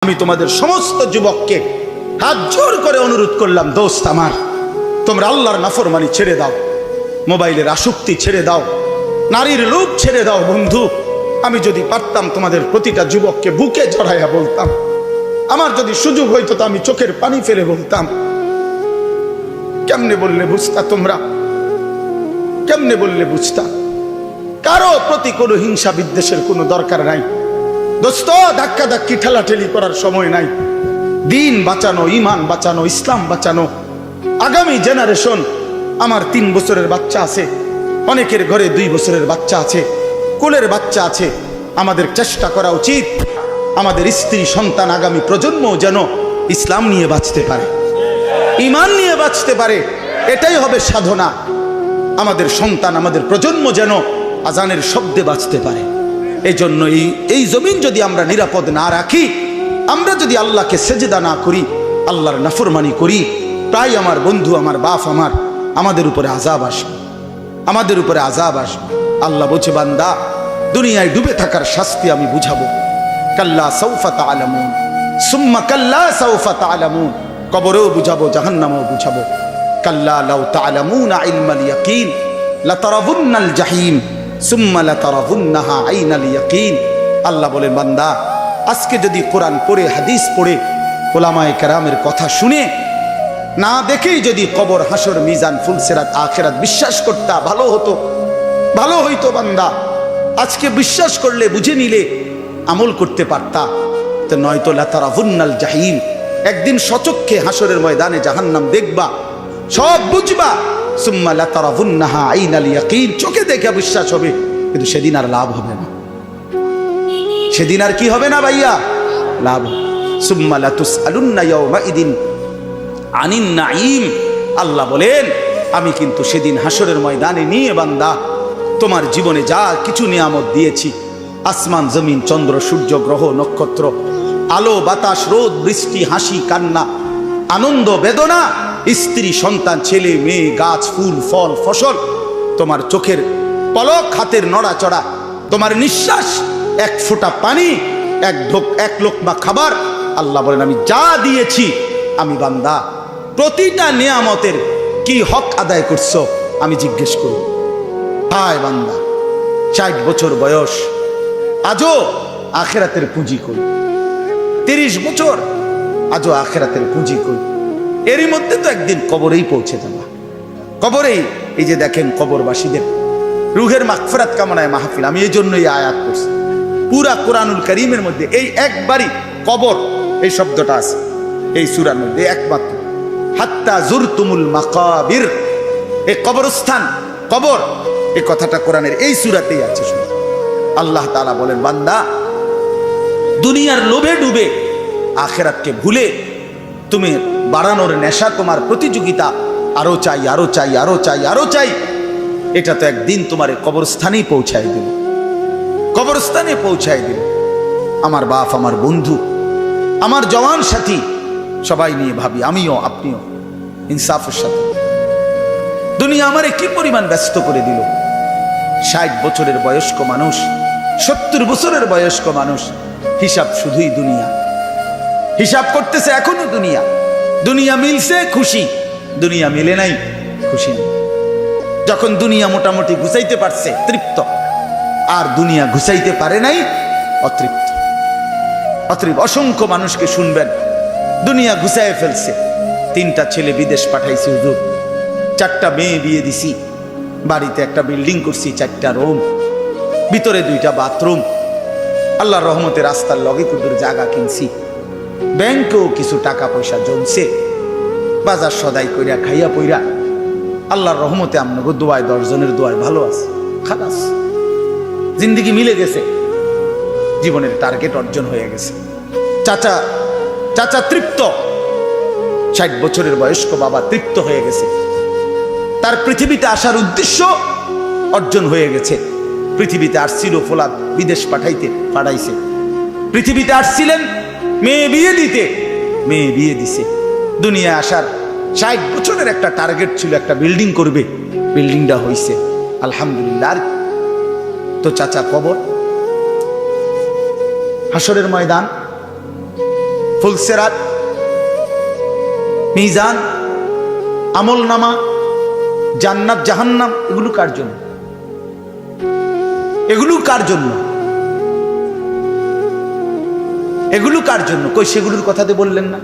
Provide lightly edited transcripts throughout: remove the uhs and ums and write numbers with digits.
আমি তোমাদের সমস্ত যুবককে হাত জোর করে অনুরোধ করলাম, দোস্ত আমার, তোমরা আল্লাহর নাফরমানি ছেড়ে দাও, মোবাইলের আসক্তি ছেড়ে দাও, নারীর লোভ ছেড়ে দাও। বন্ধু, আমি যদি পারতাম তোমাদের প্রতিটা যুবককে বুকে জড়াইয়া বলতাম, আমার যদি সুযোগ হইতো তো আমি চোখের পানি ফেলে বলতাম। কেমনে বললে বুঝতা তোমরা? কেমনে বললে বুঝতা? কারো প্রতি কোনো হিংসা বিদ্বেষের কোনো দরকার নাই দোস্ত। ধাক্কা ধাক্কি ঠেলাঠেলি করার সময় নাই। দিন বাঁচানো, ইমান বাঁচানো, ইসলাম বাঁচানো, আগামী জেনারেশন। আমার 3 বছরের বাচ্চা আছে, অনেকের ঘরে 2 বছরের বাচ্চা আছে, কোলের বাচ্চা আছে। আমাদের চেষ্টা করা উচিত আমাদের স্ত্রী সন্তান আগামী প্রজন্ম যেন ইসলাম নিয়ে বাঁচতে পারে, ইমান নিয়ে বাঁচতে পারে। এটাই হবে সাধনা। আমাদের সন্তান, আমাদের প্রজন্ম যেন আজানের শব্দে বাঁচতে পারে। এই জন্য এই জমিন যদি আমরা নিরাপদ না রাখি, আমরা যদি আল্লাহকে সেজদা না করি, আল্লাহর নাফরমানি করি, প্রায় আমার বন্ধু, আমার বাপ, আমাদের উপরে আযাব আসবে, আমাদের উপরে আযাব আসবে। আল্লাহ বলছে, বান্দা, দুনিয়ায় ডুবে থাকার শাস্তি আমি বুঝাবো। কাল্লা সাউফা তা'লামুন সুম্মা কাল্লা সাউফা তা'লামুন। কবরেও বুঝাবো, জাহান্নামেও বুঝাবো। কাল্লা লাউ তা'লামুনা ইলমাল ইয়াকিন লাতারাবুন্নাল জাহিম সুম্মা লাতারাবুন্নাহা আইনাল ইয়াকিন। আল্লাহ বলেন, বান্দা, আজকে যদি কোরআন পড়ে, হাদিস পড়ে, উলামায়ে কেরামের কথা শুনে, না দেখেই যদি কবর, হাসর, মিজান, ফুলসিরাত, আখিরাত বিশ্বাস করতা, ভালো হতো, ভালো হইতো। বান্দা, আজকে বিশ্বাস করলে, বুঝে নিলে, আমল করতে পারতা। তো নয়তো লাতারাবুন্নাল জাহিম, একদিন সচক্ষে হাসরের ময়দানে জাহান্নাম দেখবা, সব বুঝবা। সুম্মা লাতারাবুন্নাহা আইনাল ইয়াকিন, চোখে দেখে বিশ্বাস হবে, কিন্তু সেদিন আর লাভ হবে না। সেদিন আর কি হবে না ভাইয়া? লাভ। সুম্মা লাতুসআলুন্না ইয়াওমাইদিন আনিন নাঈম। আল্লাহ বলেন, আমি কিন্তু সেদিন হাসরের ময়দানে নিয়ে বান্দা তোমার জীবনে যা কিছু নিয়ামত দিয়েছি, আসমান, জমিন, চন্দ্র, সূর্য, গ্রহ, নক্ষত্র, আলো, বাতাস, রোদ, বৃষ্টি, হাসি, কান্না, আনন্দ, বেদনা, স্ত্রী, সন্তান, ছেলে, মেয়ে, গাছ, ফুল, ফল, ফসল, তোমার চোখের পলক, হাতের নড়াচড়া, তোমার নিঃশ্বাস, এক ফোঁটা পানি, এক লোকমা খাবার। আল্লাহ বলেন, আমি যা দিয়েছি, আমি বান্দা প্রতিটা নিয়ামতের কি হক আদায় করছো আমি জিজ্ঞেস করব। হায় বান্দা, 60 বছর বয়স, আজও আখিরাতের পুঁজি করি। 30 বছর, আজও আখিরাতের পুঁজি করি। এরই মধ্যে তো একদিন কবরেই পৌঁছে যাবা। কবরেই, এই যে দেখেন কবরবাসীদের রুহের মাগফিরাত কামনায় মাহফিল। আমি এই জন্যই আয়াত করছি। পুরা কোরআনুল কারীমের মধ্যে এই একবারই কবর এই শব্দটা আছে এই সূরার মধ্যে একমাত্র। হাত্তা জুরতুমুল মাকাবির, এই কবরস্থান, কবর, এই কথাটা কোরআনের এই সূরাতেই আছে। আল্লাহ তাআলা বলেন, বান্দা, দুনিয়ার লোভে ডুবে আখিরাতকে ভুলে তুমি বাড়ানোর নেশা, তোমার প্রতিযোগিতা, আরো চাই, আরো চাই, আরো চাই, আরো চাই, এটা তো একদিন তোমার কবরস্থানেই পৌঁছায় দিল, কবরস্থানে পৌঁছায় দিল। আমার বাপ, আমার বন্ধু, আমার জওয়ান সাথী, সবাই নিয়ে ভাবি, আমিও, আপনিও, ইনসাফের সাথে। দুনিয়া আমারে কি পরিমাণ ব্যস্ত করে দিল। 60 বছরের বয়স্ক মানুষ, 70 বছরের বয়স্ক মানুষ, হিসাব শুধুই দুনিয়া, হিসাব করতেছে এখনো দুনিয়া। দুনিয়া মিলছে খুশি, দুনিয়া মিলে নাই খুশি নেই। যখন দুনিয়া মোটামুটি ঘুষাইতে পারছে তৃপ্ত, আর দুনিয়া ঘুষাইতে পারে নাই অতৃপ্ত। অসংখ্য মানুষকে শুনবেন, দুনিয়া ঘুষাইয়ে ফেলছে। 3টা ছেলে বিদেশ পাঠাইছি হুজুর, 4টা মেয়ে বিয়ে দিছি, বাড়িতে একটা বিল্ডিং করছি, 4টা রুম, ভিতরে 2টা বাথরুম, আল্লাহর রহমতে রাস্তার লগে কুদুর জায়গা কিনছি, ব্যাংকেও কিছু টাকা পয়সা জমছে, বাজার সদাই কইরা খাইয়া পইরা আল্লাহর রহমতে আপনাকে দোয়ায়, 10 জনের দোয়ায় ভালো আছে, খালাস, জিন্দিগি মিলে গেছে, জীবনের টার্গেট অর্জন হয়ে গেছে। চাচা তৃপ্ত, 60 বছরের বয়স্ক বাবা তৃপ্ত হয়ে গেছে, তার পৃথিবীতে আসার উদ্দেশ্য অর্জন হয়ে গেছে। পৃথিবীতে আসছিল ফোলাদ বিদেশ পাঠাইছে, পৃথিবীতে আসছিলেন মেয়ে বিয়ে দিতে, মেয়ে বিয়ে দিছে। দুনিয়া আসার 60 বছরের একটা টার্গেট ছিল, একটা বিল্ডিং করবে, বিল্ডিংটা হইছে, আলহামদুলিল্লাহ। তো চাচা কবর, হাসরের ময়দান, ফুলসেরাত, মিজান, আমল নামা, জান্নাত জাহান্নাম, এগুলো কার জন্য? এগুলো কার জন্য? এগুলো কার জন্য? কই সেগুলোর কথাতে বললেন না?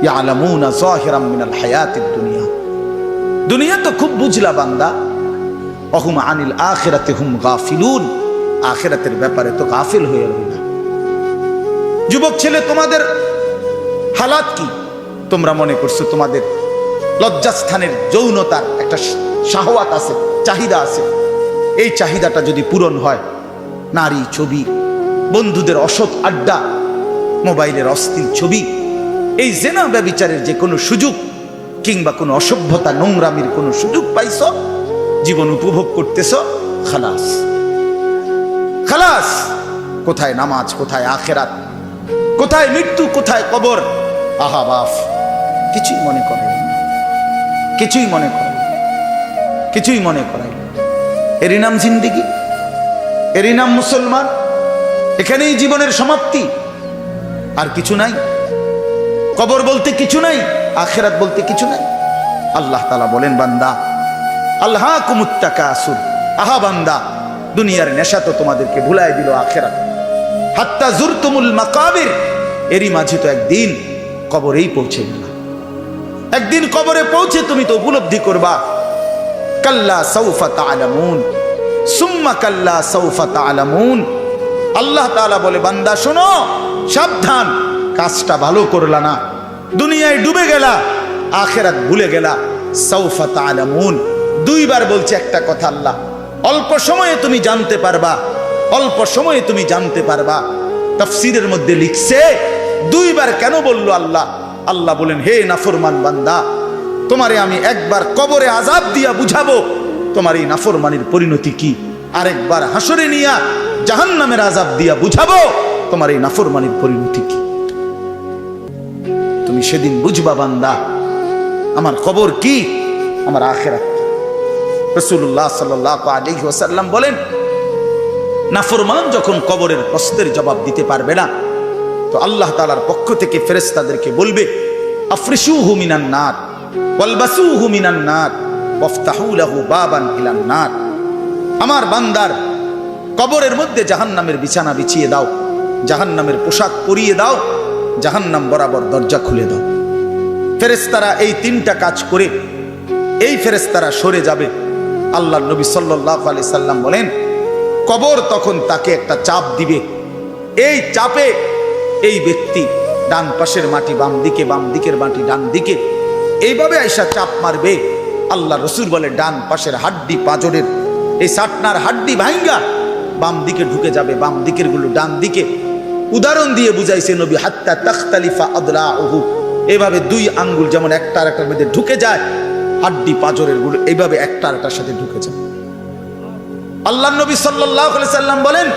ইয়ালামুনা যাহিরাম মিনাল হায়াতিদ দুনিয়া, দুনিয়া তো খুব বুঝলা বান্দা, অহুম আনিল আখিরাতি হুম গাফিলুন, আখিরাতের ব্যাপারে তো গাফিল হয়ে রইল। যুবক ছেলে, তোমাদের হালাত কি? তোমরা মনে করছো তোমাদের লজ্জাস্থানের যৌনতার একটা শাহওয়াত আছে, চাহিদা আছে, এই চাহিদাটা যদি পূরণ হয়, নারী, ছবি, বন্ধুদের অসৎ আড্ডা, মোবাইলের অস্থির ছবি, এই জেনা ব্যভিচারের যে কোনো সুযোগ কিংবা কোনো অসভ্যতা নোংরামির কোনো সুযোগ পাইছ, জীবন উপভোগ করতেছ, খালাস খালাস। কোথায় নামাজ, কোথায় আখেরাত, কোথায় মৃত্যু, কোথায় কবর? আহা বাফ, কিছুই মনে করে না, কিছুই মনে করে, কিছুই মনে করে। এরই নাম জিন্দিগি, এরই নাম মুসলমান। এখানেই জীবনের সমাপ্তি, আর কিছু নাই। কবর বলতে কিছু নাই, আখেরাত বলতে কিছু নাই। আল্লাহ তাআলা বলেন, বান্দা আল্লাহকুমুত তাকাসুর, আহা বান্দা, দুনিয়ার নেশা তো তোমাদেরকে ভুলাই দিল আখেরাত। হাত্তা জুরতুমুল মাকাবির, এরই মাঝে তো একদিন কবরেই পৌঁছে গেলা। একদিন কবরে পৌঁছে তুমি তো উপলব্ধি করবা, কাল্লা সাউফা তা'লামুন সুম্মা কাল্লা সাউফা তা'লামুন। আল্লাহ তাআলা বলে, বান্দা শোনো, সাবধান, কাজটা ভালো করলা না, দুনিয়ায় ডুবে গেলা, আখেরাত ভুলে গেলা। সাউফা তা'লামুন, দুইবার বলছে একটা কথা আল্লাহ, অল্প সময়ে তুমি জানতে পারবা, অল্প সময়ে তুমি জানতে পারবা। তাফসীরের মধ্যে লিখছে দুইবার কেন বললো আল্লাহ? আল্লাহ বলেন, হে নাফরমান বান্দা, তোমারে আমি একবার কবরে আযাব দিয়া বুঝাবো তোমার এই নাফরমানির পরিণতি কি, আরেকবার হাসরে নিয়া জাহান্নামের আযাব দিয়া বুঝাবো তোমার এই নাফরমানির পরিণতি কি। তুমি সেদিন বুঝবা বান্দা, আমার কবর কি, আমার আখিরাত। রাসূলুল্লাহ সাল্লাল্লাহু আলাইহি ওয়াসাল্লাম বলেন, নাফরমান যখন কবরের প্রশ্নের জবাব দিতে পারবে না, তো আল্লাহ তাআলার পক্ষ থেকে ফেরেশতাদেরকে বলবে, আফরিশুহু মিনান নার ওয়ালবাসুহু মিনান নার ওয়াফতাহু লাহু বাবান ইলান নার। আমার বান্দার কবরের মধ্যে জাহান্নামের বিছানা বিছিয়ে দাও, জাহান্নামের পোশাক পরিয়ে দাও, জাহান্নাম বরাবর দরজা খুলে দাও। ফেরেশতারা এই তিনটা কাজ করে এই ফেরেশতারা সরে যাবে। আল্লাহর নবী সাল্লাল্লাহু আলাইহি সাল্লাম বলেন, কবর তখন তাকে একটা চাপ দিবে, এই চাপে এই ব্যক্তি ডান পাশের মাটি বাম দিকে, বাম দিকের মাটি ডান দিকে, এইভাবে আইসা চাপ মারবে। আল্লাহ রসুল বলে, ডান পাশের হাড্ডি পাঁজরের এই সাটনার হাড্ডি ভাঙ্গা বাম দিকে ঢুকে যাবে, বাম দিকের গুলো ডান দিকে। উদাহরণ দিয়ে বুঝাইছে নবী, হাত্তা তাখতালিফা আদলাউহু, এইভাবে দুই আঙ্গুল যেমন একটা আর একটার মধ্যে ঢুকে যায়, হাড্ডি পাঁজরের গুলো এইভাবে একটা আর একটার সাথে ঢুকে যায়। আল্লাহ নবী সাল্লাল্লাহু আলাইহি সাল্লাম বলেন,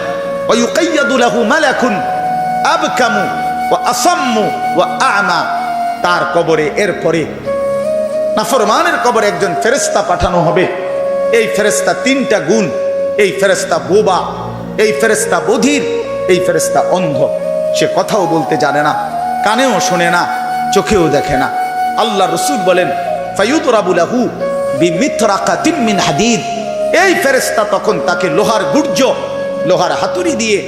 ওয়া ইউকাইয়াদু লাহু মালাকুন আবকামু ওয়া আসাম্মু ওয়া আ'মা। তার কবরে এরপরে নাফরমানের কবরে একজন ফেরেশতা পাঠানো হবে। এই ফেরেশতা তিনটা গুণ, এই ফেরেশতা বোবা, এই ফেরেশতা বধির, এই ফেরেশতা অন্ধ। সে কথাও বলতে জানে না, কানেও শোনে না, চোখেও দেখে না। আল্লাহ রাসূল বলেন, ফায়ুদরাবু লাহু বিমিথরাকাতিন মিন হাদিদ। এই ফেরেশতা তখন তাকে লোহার গুর্জ, লোহার হাতুড়ি দিয়ে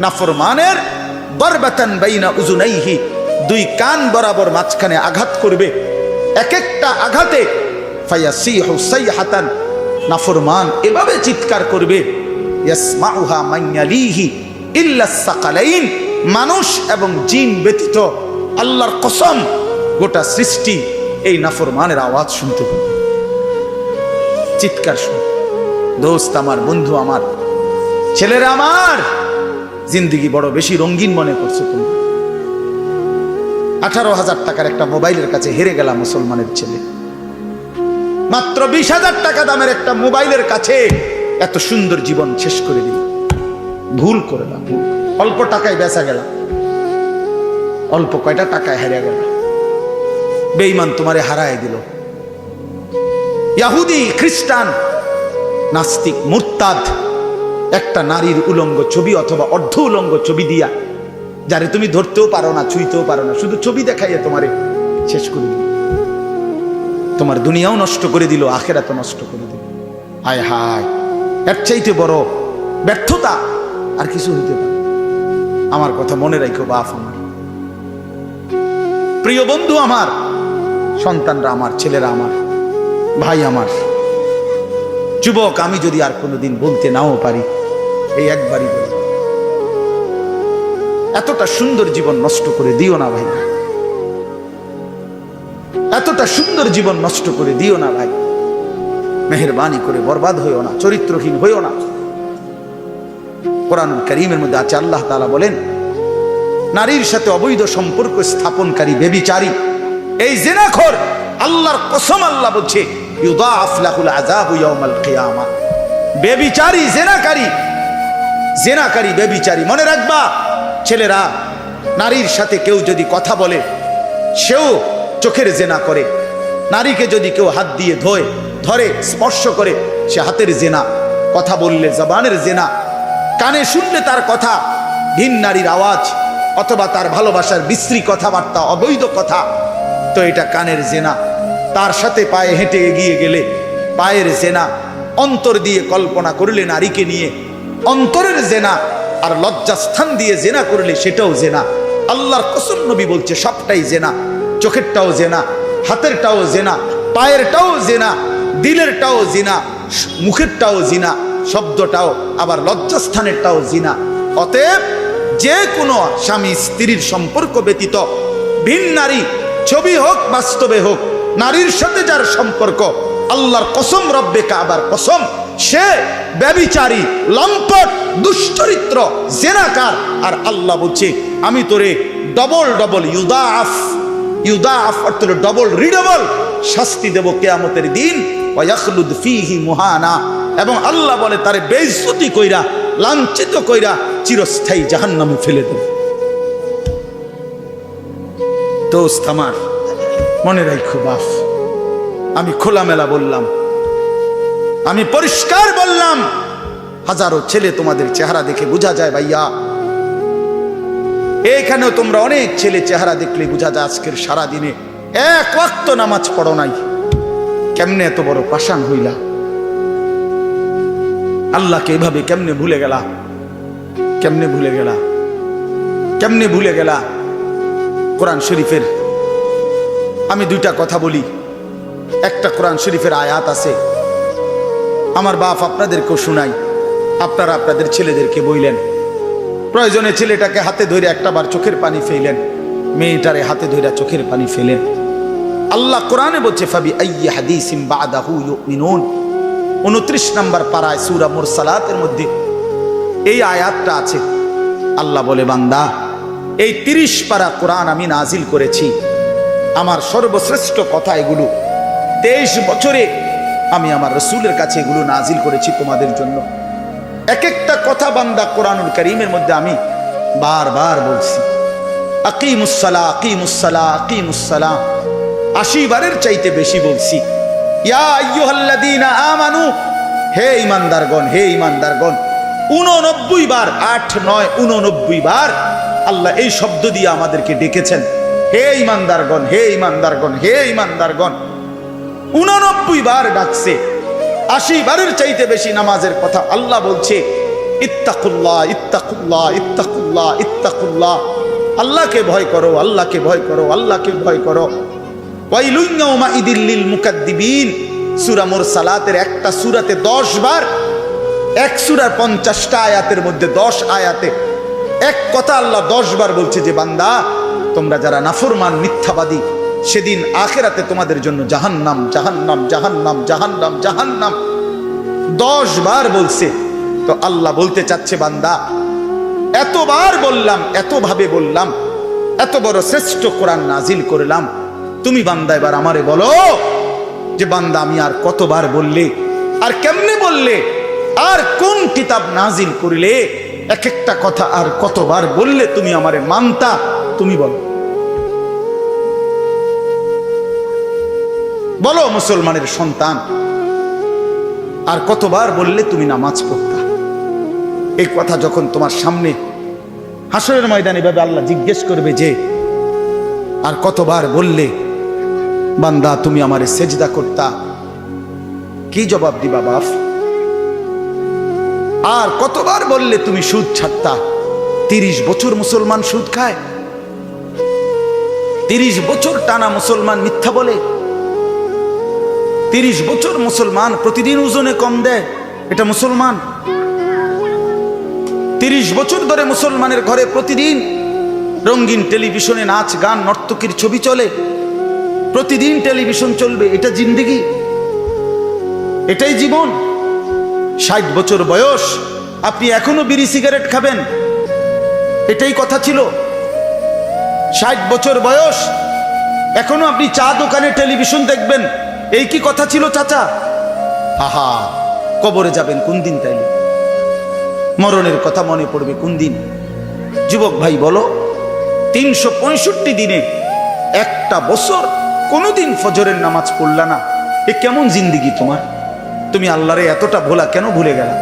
নাফরমানের দরবাতান বাইনা উযুনাইহি, দুই কান বরাবর মাঝখানে আঘাত করবে। এক একটা আঘাতে ফায়াসিহু সাইহাতান, নাফরমান এভাবে চিৎকার করবে, ইয়াসমাউহা মান ইয়ালিহি ইল্লা সাকালাইন, মানুষ এবং জিন ব্যতীত আল্লাহর কসম গোটা সৃষ্টি এই নাফরমানের আওয়াজ শুনতে পাবে, চিৎকার শুন। দোস্ত আমার, বন্ধু আমার, ছেলেরা আমার, জিন্দিগি বড় বেশি রঙিন মনে করছো তুমি। 18,000 টাকার একটা মোবাইলের কাছে হেরে গেলাম মুসলমানের ছেলে। মাত্র 20,000 টাকা দামের একটা মোবাইলের কাছে এত সুন্দর জীবন শেষ করে দিল। ভুল করলাম, অল্প টাকায় বেচা গেলাম, অল্প কয়টা টাকায় হেরে গেল। বেঈমান তোমারে হারায় দিল। ইহুদি, খ্রিস্টান, নাস্তিক, মুরতাদ একটা নারীর উলঙ্গ ছবি অথবা অর্ধ উলঙ্গ ছবি দিয়া যারে তুমি ধরতেও পারো না, ছুঁইতেও পারো না, শুধু ছবি দেখাইয়া তোমারে শেষ করে দিল। তোমার দুনিয়াও নষ্ট করে দিল, আখেরাতও নষ্ট করে দিল। হায় হায়, এর চাইতে বড় ব্যর্থতা আর কিছু হইতে পারে। আমার কথা মনে রাখো বাপ আমার, প্রিয় বন্ধু আমার, সন্তানরা আমার, ছেলেরা আমার, ভাই আমার, যুবক, আমি যদি আর কোনোদিন বলতে নাও পারি, এই একবারই বলি, এতটা সুন্দর জীবন নষ্ট করে দিও না ভাই, এতটা সুন্দর জীবন নষ্ট করে দিও না ভাই। মেহেরবানি করে বরবাদ হইও না, চরিত্রহীন হইও না। কোরআনুল কারীমের মধ্যে আছে, আল্লাহ তাআলা বলেন, নারীর সাথে অবৈধ সম্পর্ক স্থাপনকারী ব্যভিচারী, এই জিনাখোর, আল্লাহর কসম আল্লাহ বলছে, ইউদাআফ লাহুল আযাবু ইয়াউমাল কিয়ামা। ব্যভিচারী, জেনাকারী, ব্যভিচারী। মনে রাখবা ছেলেরা, নারীর সাথে কেউ যদি কথা বলে, সেও চোখের জেনা করে। নারীকে যদি কেউ হাত দিয়ে ধরে, স্পর্শ করে, সে হাতের জেনা। কথা বললে জবানের জেনা, কানে শুনলে তার কথা ভিন নারীর আওয়াজ, অথবা তার ভালোবাসার বিশ্রী কথাবার্তা, অবৈধ কথা, তো এটা কানের জেনা। তার সাথে পায়ে হেঁটে এগিয়ে গেলে পায়ের জেনা। অন্তর দিয়ে কল্পনা করলে নারীকে নিয়ে, অন্তরের জেনা। আর লজ্জাস্থান দিয়ে জেনা করলে সেটাও জেনা। আল্লাহর কসম, নবী বলছে সবটাই জেনা। চোখেরটাও জেনা, হাতেরটাও জেনা, পায়েরটাও জেনা, দিলেরটাও জিনা, মুখেরটাও জিনা, শব্দটাও, আবার লজ্জাস্থানেরটাও জিনা। অতএব যে কোনো স্বামী স্ত্রীর সম্পর্ক ব্যতীত ভিন নারী, ছবি হোক বাস্তবে হোক, নারীর সাথে যার সম্পর্ক, আল্লাহর কসম, রব্বে কাবার কসম, সে ব্যভিচারী, লম্পট, দুশ্চরিত্র, জেনাকার। আর আল্লাহ বলছে, আমি তোরে ডবল ইউদাআফ অর্থ ডবল রিডবল শাস্তি দেব কিয়ামতের দিন। ওয়া ইয়াখলুদ ফীহি মুহানা, এবং আল্লাহ বলে তারে বেইজ্জতি কইরা, লাঞ্ছিত কইরা চিরস্থায়ী জাহান্নামে ফেলে দেব। দোস্ত আমার, মনে রাখো বাপ, আমি খোলামেলা বললাম, আমি পরিষ্কার বললাম। হাজারো ছেলে তোমাদের চেহারা দেখে বোঝা যায় ভাইয়া, এইখানেও তোমরা অনেক ছেলে চেহারা দেখলে বোঝা যায় আজকের সারাদিনে এক ওয়াক্ত নামাজ পড়ো নাই। কেমনে এত বড় পাষাণ হইলা? আল্লাহকে এভাবে কেমনে ভুলে গেলা? কেমনে ভুলে গেলা? কেমনে ভুলে গেলা? কোরআন শরীফের আমি দুইটা কথা বলি। একটা কোরআন শরীফের আয়াত আছে, আমার বাপ আপনাদেরকেও শুনাই, আপনারা আপনাদের ছেলেদেরকে বইলেন। প্রয়োজনে ছেলেটাকে হাতে ধরে একটাবার চোখের পানি ফেলেন, মেয়েটারে হাতে ধরে চোখের পানি ফেলেন। আল্লাহ কোরআনে বলছে, ফাবি আইয়ি হাদিসিম বাদাহু ইউমিনুন। 29 নম্বর পারায় সূরা মুরসালাতের মধ্যে এই আয়াতটা আছে। আল্লাহ বলে, বান্দা, এই 30 পারা কোরআন আমি নাজিল করেছি, আমার সর্বশ্রেষ্ঠ কথা এগুলো। 23 বছরে আমি আমার রাসূলের কাছে এগুলো নাজিল করেছি তোমাদের জন্য। এক একটা কথা বান্দা কোরআনুল কারীমের মধ্যে আমি বারবার বলছি, আকিমুসসালাহ, আকিমুসসালাহ, আকিমুসসালাহ। 80 বারের চাইতে বেশি বলছি। ইয়া আইয়ুহাল্লাযীনা আমানু, হে ঈমানদারগণ, হে ঈমানদারগণ। 89 বার, 8, 9, 89 বার আল্লাহ এই শব্দ দিয়ে আমাদেরকে ডেকেছেন, হে ঈমানদারগণ, হে ঈমানদারগণ, হে ঈমানদারগণ। 89 বার ডাকছে। 80 বারের চাইতে বেশি নামাজের কথা আল্লাহ বলছে, ইত্তাকুল্লাহ, ইত্তাকুল্লাহ, ইত্তাকুল্লাহ, ইত্তাকুল্লাহ। আল্লাহকে ভয় করো, আল্লাহকে ভয় করো, আল্লাহকে ভয় করো। ওয়াইলুন ইয়াউমাইদিল লিল মুকাদ্দিবিন। সূরা মুরসালাতের একটা সূরাতে 10 বার, এক সূরার 50টা আয়াতের মধ্যে 10 আয়াতে এক কথা আল্লাহ 10 বার বলছে যে, বান্দা, তোমরা যারা নাফরমান, মিথ্যাবাদী, সেদিন আখিরাতে তোমাদের জন্য জাহান্নাম, জাহান্নাম, জাহান্নাম, জাহান্নাম, জাহান্নাম 10 বার বলছে। তো আল্লাহ বলতে চাচ্ছে, বান্দা, এতবার বললাম, এতভাবে বললাম, এত বড় শ্রেষ্ঠ কোরআন নাজিল করলাম, তুমি বান্দা এবার আমারে বলো যে, বান্দা, আমি আর কতবার বললে, আর কেমনে বললে, আর কোন কিতাব নাজিল করিলে এক একটা কথা আর কতবার বললে তুমি আমারে মানতা? তুমি বলো, বলো মুসলমানের সন্তান, আর কতবার বললে তুমি নামাজ পড়তা? এই কথা যখন তোমার সামনে হাসরের ময়দানে এভাবে আল্লাহ জিজ্ঞেস করবে যে আর কতবার বললে বান্দা তুমি আমারে সেজদা করতা, কি জবাব দিবা বাপ? আর কতবার বললে তুমি সুদ ছাড়তা? 30 বছর মুসলমান সুদ খায়, 30 বছর টানা মুসলমান মিথ্যা বলে, 30 বছর মুসলমান প্রতিদিন ওজনে কম দেয়, এটা মুসলমান? 30 বছর ধরে মুসলমানের ঘরে প্রতিদিন রঙিন টেলিভিশনে নাচ গান নর্তকীর ছবি চলে, প্রতিদিন টেলিভিশন চলবে, এটা জিন্দেগি? এটাই জীবন? 60 বছর বয়স আপনি এখনো বিড়ি সিগারেট খাবেন, এটাই কথা ছিল? 60 বছর বয়স এখনো আপনি চা দোকানে টেলিভিশন দেখবেন, এই কি কথা ছিল চাচা? আহা, কবরে যাবেন কোন দিন? তাইলে মরণের কথা মনে পড়বে কোন দিন? যুবক ভাই বলো, 365 দিনে একটা বছর কোনোদিন ফজরের নামাজ পড়লা না, এ কেমন জিন্দিগি তোমার? তুমি আল্লাহরে এতটা ভোলা কেন ভুলে গেলা?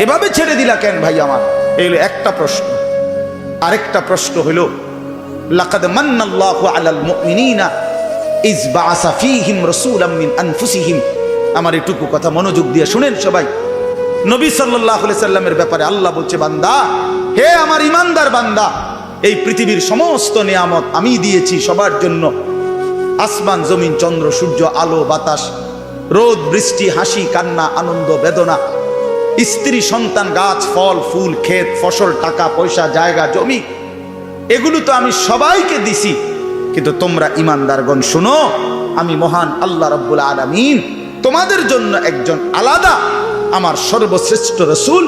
এভাবে ছেড়ে দিলা কেন ভাই আমার? এই হলো একটা প্রশ্ন। আরেকটা প্রশ্ন হলো, লাকাদ মান্নাল্লাহু আলাল মুমিনিনা ইজ বাআসা ফীহিম রাসূলাম মিন আনফুসিহিম। আমার এটুকু কথা মনোযোগ দিয়ে শুনেন সবাই। নবী সাল্লাল্লাহু আলাইহি সাল্লামের ব্যাপারে আল্লাহ বলছে, বান্দা, হে আমার ইমানদার বান্দা, এই পৃথিবীর সমস্ত নিয়ামত আমি দিয়েছি সবার জন্য। আসমান জমিন চন্দ্র সূর্য আলো বাতাস রোদ বৃষ্টি হাসি কান্না আনন্দ বেদনা স্ত্রী সন্তান গাছ ফল ফুল ক্ষেত ফসল টাকা পয়সা জায়গা জমি, এগুলো তো আমি সবাইকে দিছি। কিন্তু তোমরা ইমানদারগণ শোনো, আমি মহান আল্লাহ রাব্বুল আলামিন তোমাদের জন্য একজন আলাদা আমার সর্বশ্রেষ্ঠ রাসূল,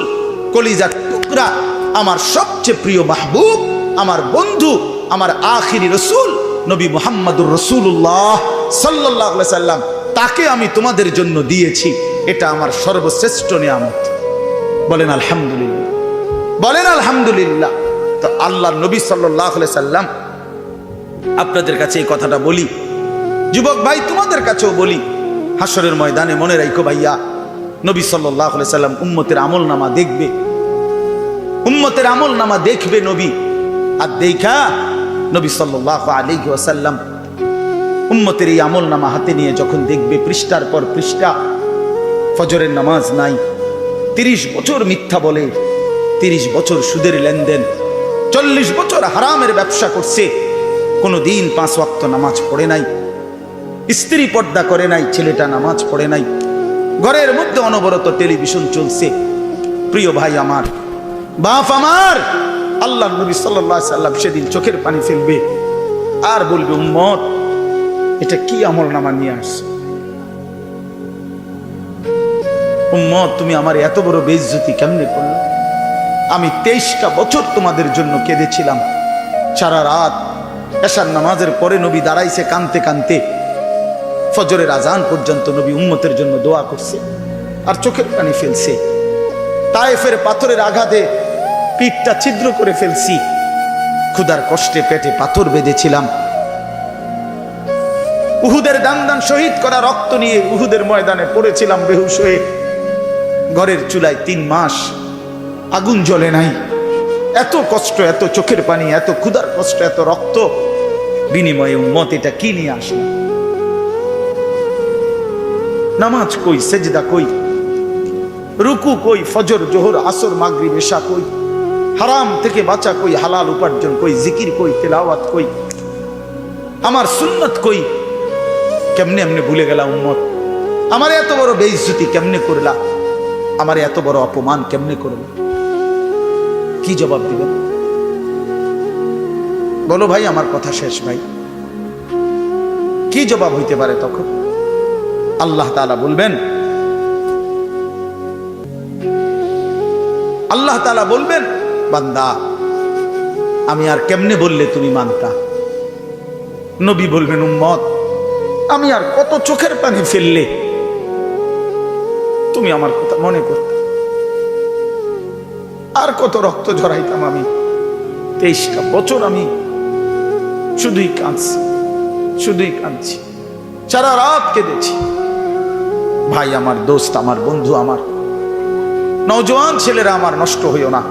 কলিজার টুকরা, আমার সবচেয়ে প্রিয় মাহবুব, আমার বন্ধু, আমার আখিরি রাসূল নবী মুহাম্মদুর রাসূলুল্লাহ সাল্লাল্লাহু আলাইহি সাল্লাম, তাকে আমি তোমাদের জন্য দিয়েছি। এটা আমার সর্বশ্রেষ্ঠ নিয়ামত। বলেন আলহামদুলিল্লাহ, বলেন আলহামদুলিল্লাহ। তো আল্লাহর নবী সাল্লাল্লাহু আলাইহি সাল্লাম, আপনাদের কাছে এই কথাটা বলি, যুবক ভাই তোমাদের কাছেও বলি, হাসরের ময়দানে মনে রাখো ভাইয়া, নবী সাল্লাল্লাহু আলাইহি সাল্লাম উম্মতের আমলনামা দেখবে, উম্মতের আমলনামা দেখবে নবী। আর দেখা নবী সাল্লাল্লাহু আলাইহি ওয়াসাল্লাম উম্মতের এই আমলনামা হাতে নিয়ে যখন দেখবে, পৃষ্ঠার পর পৃষ্ঠা, ফজরের নামাজ নাই, 30 বছর মিথ্যা বলে, 30 বছর সুদের লেনদেন, 40 বছর হারামের ব্যবসা করছে, কোনোদিন 5 ওয়াক্ত নামাজ পড়ে নাই, স্ত্রী পর্দা করে নাই, ছেলেটা নামাজ পড়ে নাই, ঘরের মধ্যে অনবরত টেলিভিশন চলছে। প্রিয় ভাই আমার, বাপ আমার, আল্লাহ নবী সাল্লাল্লাহু আলাইহি সাল্লাম সেদিন চোখের পানি ফেলবে আর বলবে, উম্মত এটা কি আমলনামা নিয়ে আসছে? উম্মত তুমি আমার এত বড় বেইজ্জতি কেমনে করলে? আমি 23টা বছর তোমাদের জন্য কেঁদেছিলাম, সারা রাত এশার নামাজের পরে নবী দাঁড়াইছে কানতে কানতে, ফজরের আজান পর্যন্ত নবী উম্মতের জন্য দোয়া করছে আর চোখের পানি ফেলছে। তায়েফের পাথরের আঘাতে পিঠটা ছিদ্র করে ফেলছি, ক্ষুধার কষ্টে পেটে পাথর বেঁধেছিলাম, উহুদের দান দান শহীদ করা রক্ত নিয়ে উহুদের ময়দানে পড়েছিলাম বেহুশ হয়ে, ঘরের চুলায় 3 মাস আগুন জ্বলে নাই। এত কষ্ট, এত চোখের পানি, এত ক্ষুধার কষ্ট, এত রক্ত, বিনিময়ে উম্মত এটা কি নিয়ে আসলো? নামাজ কই, সেজদা কই, রুকু কই, ফজর জোহর আসর মাগরিব এশা কই, হারাম থেকে বাঁচা কই, হালাল উপার্জন কই, জিকির কই, তেলাওয়াত কই, আমার সুন্নত কই? কেমনে এমনি ভুলে গেলা উম্মত? আমার এত বড় বেইজ্জতি কেমনে করলা? আমার এত বড় অপমান কেমনে করলা? কি জবাব দিবেন বলো ভাই? আমার কথা শেষ ভাই, কি জবাব হইতে পারে তখন? আল্লাহ তাআলা বলবেন, আল্লাহ তাআলা বলবেন, বান্দা আমি আর কেমনে বললে তুমি মানতা? নবী বলবেন, উম্মত আমি আর কত চোখের পানি ফেললে তুমি আমার কথা মনে করতে? আর কত রক্ত ঝরাইতাম আমি? 23টা বছর আমি শুধুই কাঁদছি, শুধুই কাঁদছি, সারা রাত কেঁদেছি। ভাই আমার, দোস্ত আমার, বন্ধু আমার, নওজোয়ান ছেলেরা আমার, নষ্ট হইও না।